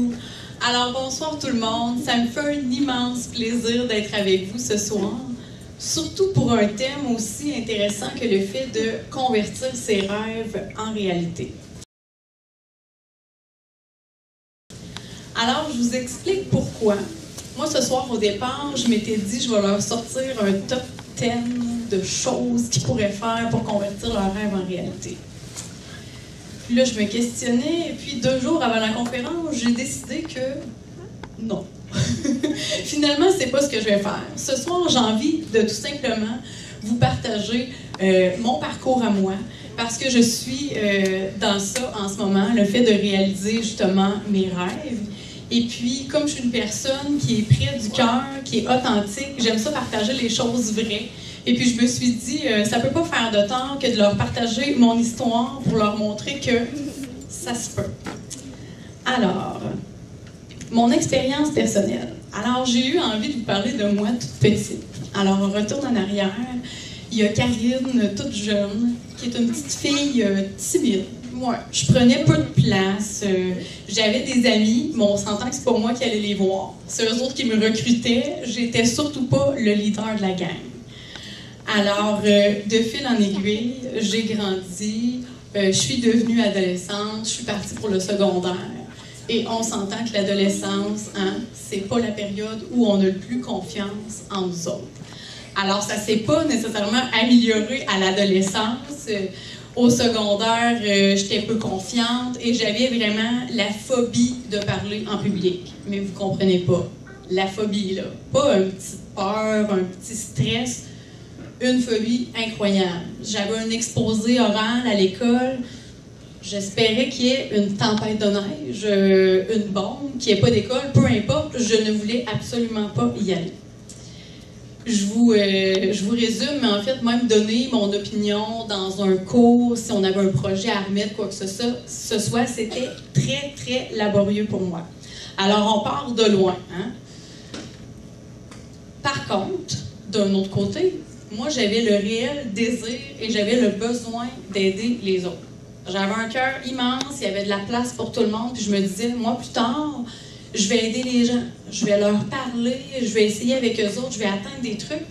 Bonjour. Alors bonsoir tout le monde, ça me fait un immense plaisir d'être avec vous ce soir, surtout pour un thème aussi intéressant que le fait de convertir ses rêves en réalité. Alors je vous explique pourquoi. Moi ce soir au départ, je m'étais dit je vais leur sortir un top 10 de choses qu'ils pourraient faire pour convertir leurs rêves en réalité. Puis là, je me questionnais, et puis 2 jours avant la conférence, j'ai décidé que non. Finalement, c'est pas ce que je vais faire. Ce soir, j'ai envie de tout simplement vous partager mon parcours à moi, parce que je suis dans ça en ce moment, le fait de réaliser justement mes rêves. Et puis, comme je suis une personne qui est près du cœur, qui est authentique, j'aime ça partager les choses vraies. Et puis, je me suis dit, ça peut pas faire de tort que de leur partager mon histoire pour leur montrer que ça se peut. Alors, mon expérience personnelle. Alors, j'ai eu envie de vous parler de moi toute petite. Alors, on retourne en arrière. Il y a Karine, toute jeune, qui est une petite fille timide. Moi, je prenais peu de place. J'avais des amis, mais on s'entend que c'est pas moi qui allais les voir. C'est eux autres qui me recrutaient. J'étais surtout pas le leader de la gang. Alors, de fil en aiguille, j'ai grandi, je suis devenue adolescente, je suis partie pour le secondaire. Et on s'entend que l'adolescence, hein, c'est pas la période où on a le plus confiance en nous autres. Alors, ça s'est pas nécessairement amélioré à l'adolescence. Au secondaire, j'étais peu confiante et j'avais vraiment la phobie de parler en public. Mais vous comprenez pas, la phobie, là. Pas une petite peur, un petit stress. Une phobie incroyable. J'avais un exposé oral à l'école. J'espérais qu'il y ait une tempête de neige, une bombe, qu'il n'y ait pas d'école, peu importe, je ne voulais absolument pas y aller. Je vous résume, mais en fait, même donner mon opinion dans un cours, si on avait un projet à remettre, quoi que ce soit, c'était très, très laborieux pour moi. Alors, on part de loin. Hein? Par contre, d'un autre côté, moi, j'avais le réel désir et j'avais le besoin d'aider les autres. J'avais un cœur immense, il y avait de la place pour tout le monde, puis je me disais, moi, plus tard, je vais aider les gens, je vais leur parler, je vais essayer avec eux autres, je vais atteindre des trucs.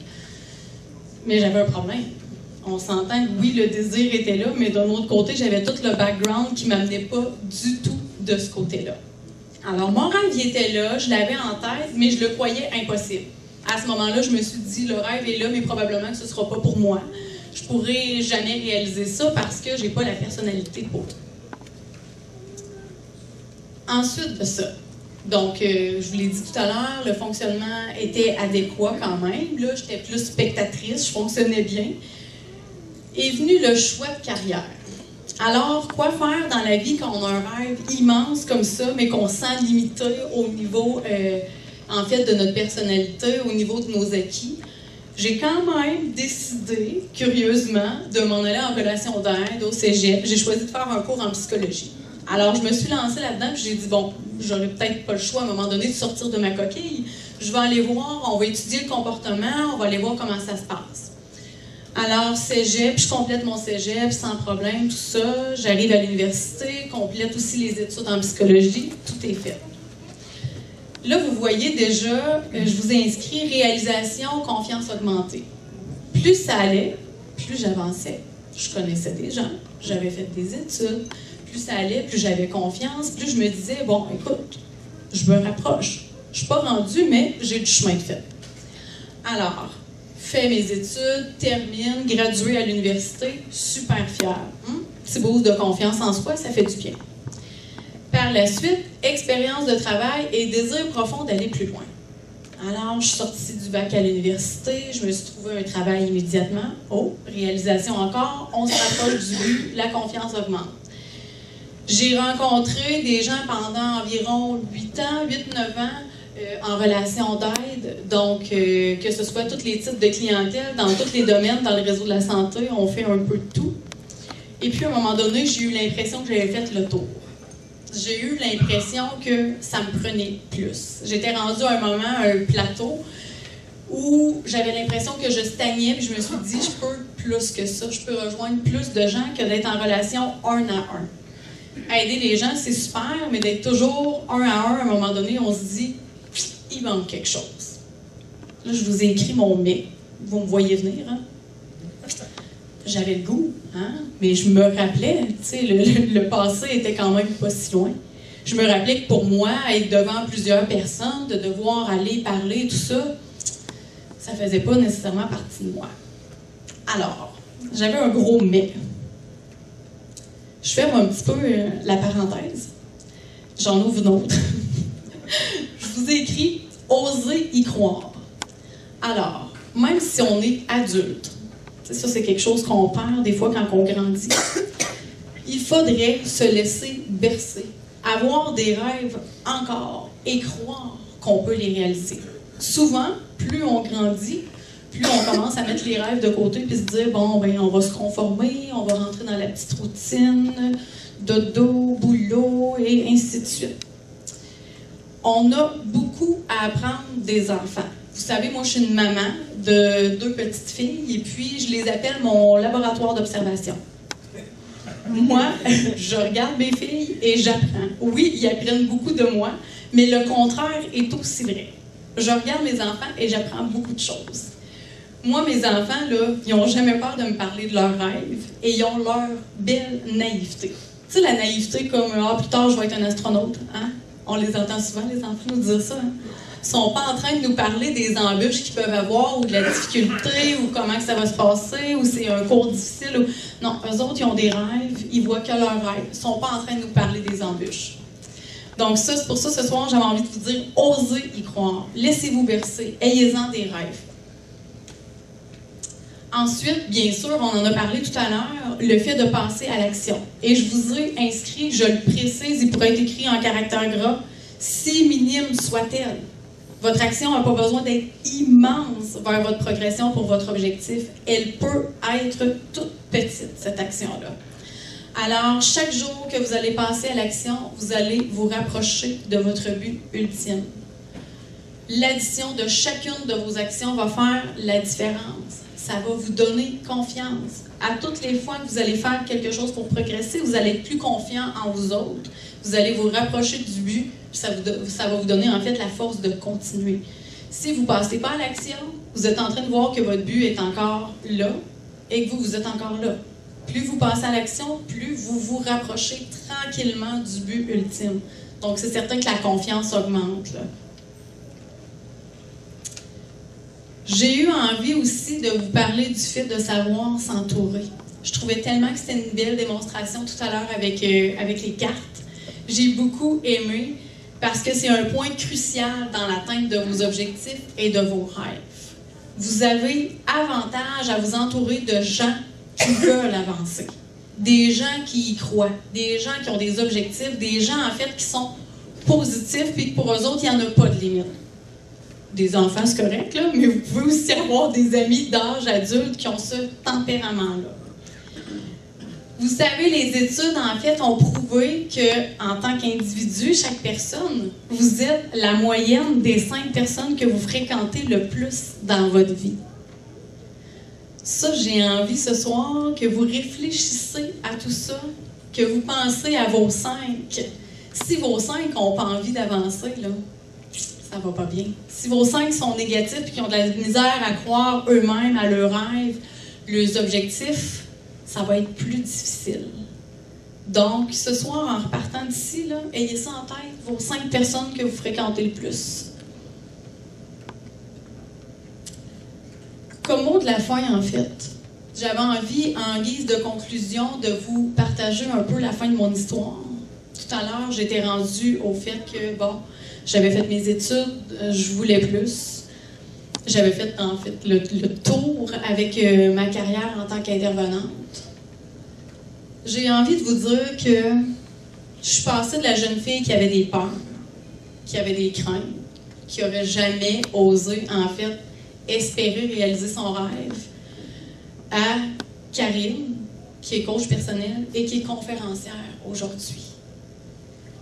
Mais j'avais un problème. On s'entend que oui, le désir était là, mais d'un autre côté, j'avais tout le background qui ne m'amenait pas du tout de ce côté-là. Alors, mon rêve, il était là, je l'avais en tête, mais je le croyais impossible. À ce moment-là, je me suis dit, le rêve est là, mais probablement que ce ne sera pas pour moi. Je ne pourrai jamais réaliser ça parce que je n'ai pas la personnalité pour. Ensuite de ça, donc, je vous l'ai dit tout à l'heure, le fonctionnement était adéquat quand même. Là, j'étais plus spectatrice, je fonctionnais bien. Est venu le choix de carrière. Alors, quoi faire dans la vie quand on a un rêve immense comme ça, mais qu'on sent limité au niveau... en fait, de notre personnalité, au niveau de nos acquis, j'ai quand même décidé, curieusement, de m'en aller en relation d'aide au cégep. J'ai choisi de faire un cours en psychologie. Alors, je me suis lancée là-dedans, puis j'ai dit, bon, j'aurais peut-être pas le choix à un moment donné de sortir de ma coquille. Je vais aller voir, on va étudier le comportement, on va aller voir comment ça se passe. Alors, cégep, je complète mon cégep sans problème, tout ça. J'arrive à l'université, complète aussi les études en psychologie, tout est fait. Là, vous voyez déjà, je vous ai inscrit réalisation, confiance augmentée. Plus ça allait, plus j'avançais. Je connaissais des gens, j'avais fait des études. Plus ça allait, plus j'avais confiance. Plus je me disais, bon, écoute, je me rapproche. Je ne suis pas rendue, mais j'ai du chemin de fait. Alors, fais mes études, termine, graduée à l'université, super fière. Petit boost de confiance en soi, ça fait du bien. Par la suite, expérience de travail et désir profond d'aller plus loin. Alors, je suis sortie du bac à l'université, je me suis trouvé un travail immédiatement. Oh, réalisation encore, on se rapproche du but, la confiance augmente. J'ai rencontré des gens pendant environ 8 ans, 8-9 ans en relation d'aide. Donc, que ce soit tous les types de clientèle, dans tous les domaines, dans le réseau de la santé, on fait un peu de tout. Et puis, à un moment donné, j'ai eu l'impression que j'avais fait le tour. J'ai eu l'impression que ça me prenait plus. J'étais rendue à un moment à un plateau où j'avais l'impression que je stagnais, puis je me suis dit, je peux plus que ça, je peux rejoindre plus de gens que d'être en relation un à un. Aider les gens, c'est super, mais d'être toujours un à un moment donné, on se dit, il manque quelque chose. Là, je vous ai écrit mon mais. Vous me voyez venir, hein? J'avais le goût, hein? Mais je me rappelais, tu sais, le passé était quand même pas si loin. Je me rappelais que pour moi, être devant plusieurs personnes, de devoir aller parler, tout ça, ça faisait pas nécessairement partie de moi. Alors, j'avais un gros mais. Je ferme un petit peu la parenthèse. J'en ouvre une autre. Je vous ai écrit « Osez y croire ». Alors, même si on est adulte, ça c'est quelque chose qu'on perd des fois quand on grandit, il faudrait se laisser bercer, avoir des rêves encore et croire qu'on peut les réaliser. Souvent, plus on grandit, plus on commence à mettre les rêves de côté puis se dire, bon, ben, on va se conformer, on va rentrer dans la petite routine, dodo, boulot, et ainsi de suite. On a beaucoup à apprendre des enfants. Vous savez, moi, je suis une maman de 2 petites filles et puis je les appelle mon laboratoire d'observation. Moi, je regarde mes filles et j'apprends. Oui, ils apprennent beaucoup de moi, mais le contraire est aussi vrai. Je regarde mes enfants et j'apprends beaucoup de choses. Moi, mes enfants, là, ils n'ont jamais peur de me parler de leurs rêves et ils ont leur belle naïveté. Tu sais, la naïveté comme « Ah, plus tard, je vais être un astronaute. » Hein? On les entend souvent, les enfants, nous dire ça. Hein? Ils ne sont pas en train de nous parler des embûches qu'ils peuvent avoir ou de la difficulté ou comment que ça va se passer ou c'est un cours difficile. Ou... Non, eux autres, ils ont des rêves, ils voient que leurs rêves. Ils ne sont pas en train de nous parler des embûches. Donc ça, c'est pour ça, ce soir, j'avais envie de vous dire, osez y croire. Laissez-vous bercer. Ayez-en des rêves. Ensuite, bien sûr, on en a parlé tout à l'heure, le fait de passer à l'action. Et je vous ai inscrit, je le précise, il pourrait être écrit en caractère gras, si minime soit-elle. Votre action n'a pas besoin d'être immense vers votre progression pour votre objectif. Elle peut être toute petite, cette action-là. Alors, chaque jour que vous allez passer à l'action, vous allez vous rapprocher de votre but ultime. L'addition de chacune de vos actions va faire la différence. Ça va vous donner confiance. À toutes les fois que vous allez faire quelque chose pour progresser, vous allez être plus confiant en vous autres. Vous allez vous rapprocher du but. Ça va vous donner en fait la force de continuer. Si vous ne passez pas à l'action, vous êtes en train de voir que votre but est encore là et que vous êtes encore là. Plus vous passez à l'action, plus vous vous rapprochez tranquillement du but ultime. Donc c'est certain que la confiance augmente, là. J'ai eu envie aussi de vous parler du fait de savoir s'entourer. Je trouvais tellement que c'était une belle démonstration tout à l'heure avec les cartes. J'ai beaucoup aimé parce que c'est un point crucial dans l'atteinte de vos objectifs et de vos rêves. Vous avez avantage à vous entourer de gens qui veulent avancer, des gens qui y croient, des gens qui ont des objectifs, des gens en fait qui sont positifs puis que pour eux autres, il n'y en a pas de limite. Des enfants, c'est correct, là, mais vous pouvez aussi avoir des amis d'âge adulte qui ont ce tempérament-là. Vous savez, les études, en fait, ont prouvé qu'en tant qu'individu, chaque personne, vous êtes la moyenne des 5 personnes que vous fréquentez le plus dans votre vie. Ça, j'ai envie ce soir que vous réfléchissez à tout ça, que vous pensez à vos 5. Si vos 5 n'ont pas envie d'avancer, là, ça va pas bien. Si vos 5 sont négatifs et qui ont de la misère à croire eux-mêmes à leurs rêves, leurs objectifs, ça va être plus difficile. Donc, ce soir, en repartant d'ici, là, ayez ça en tête, vos 5 personnes que vous fréquentez le plus. Comme mot de la fin, en fait, j'avais envie, en guise de conclusion, de vous partager un peu la fin de mon histoire. Tout à l'heure, j'étais rendue au fait que, bon, j'avais fait mes études, je voulais plus. J'avais fait, en fait, le tour avec ma carrière en tant qu'intervenante. J'ai envie de vous dire que je suis passée de la jeune fille qui avait des peurs, qui avait des craintes, qui n'aurait jamais osé, en fait, espérer réaliser son rêve, à Karine, qui est coach personnel et qui est conférencière aujourd'hui.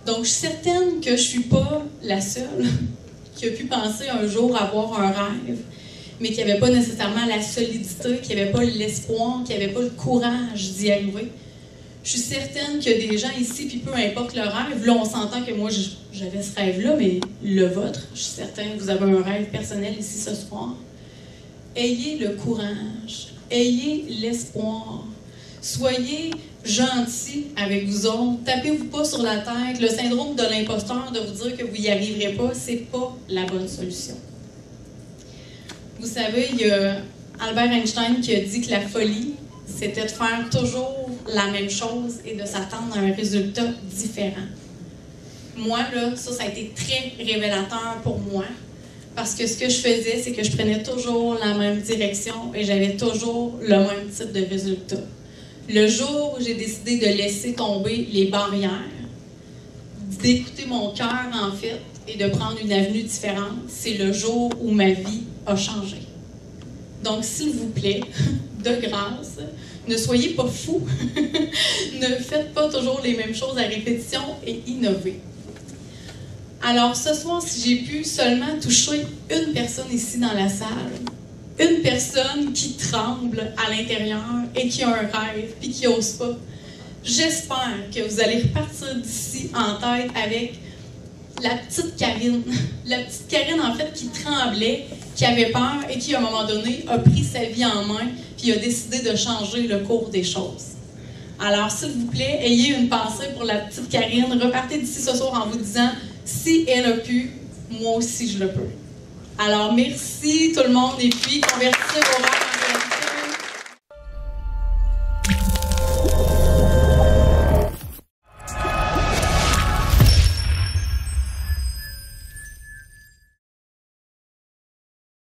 Donc, je suis certaine que je ne suis pas la seule qui a pu penser un jour avoir un rêve, mais qui n'avait pas nécessairement la solidité, qui n'avait pas l'espoir, qui n'avait pas le courage d'y arriver. Je suis certaine qu'il y a des gens ici, puis peu importe le rêve, là on s'entend que moi j'avais ce rêve-là, mais le vôtre, je suis certaine que vous avez un rêve personnel ici ce soir. Ayez le courage, ayez l'espoir, soyez gentils avec vous autres, tapez-vous pas sur la tête, le syndrome de l'imposteur de vous dire que vous n'y arriverez pas, c'est pas la bonne solution. Vous savez, il y a Albert Einstein qui a dit que la folie, c'était de faire toujours la même chose et de s'attendre à un résultat différent. Moi, là, ça a été très révélateur pour moi, parce que ce que je faisais, c'est que je prenais toujours la même direction et j'avais toujours le même type de résultat. Le jour où j'ai décidé de laisser tomber les barrières, d'écouter mon cœur, en fait, et de prendre une avenue différente, c'est le jour où ma vie a changé. Donc, s'il vous plaît, de grâce, ne soyez pas fous. Ne faites pas toujours les mêmes choses à répétition et innovez. Alors, ce soir, si j'ai pu seulement toucher une personne ici dans la salle, une personne qui tremble à l'intérieur et qui a un rêve puis qui n'ose pas, j'espère que vous allez repartir d'ici en tête avec la petite Karine. La petite Karine, en fait, qui tremblait, qui avait peur et qui, à un moment donné, a pris sa vie en main puis a décidé de changer le cours des choses. Alors, s'il vous plaît, ayez une pensée pour la petite Karine. Repartez d'ici ce soir en vous disant « Si elle a pu, moi aussi je le peux ». Alors, merci tout le monde et puis convertissez vos rêves.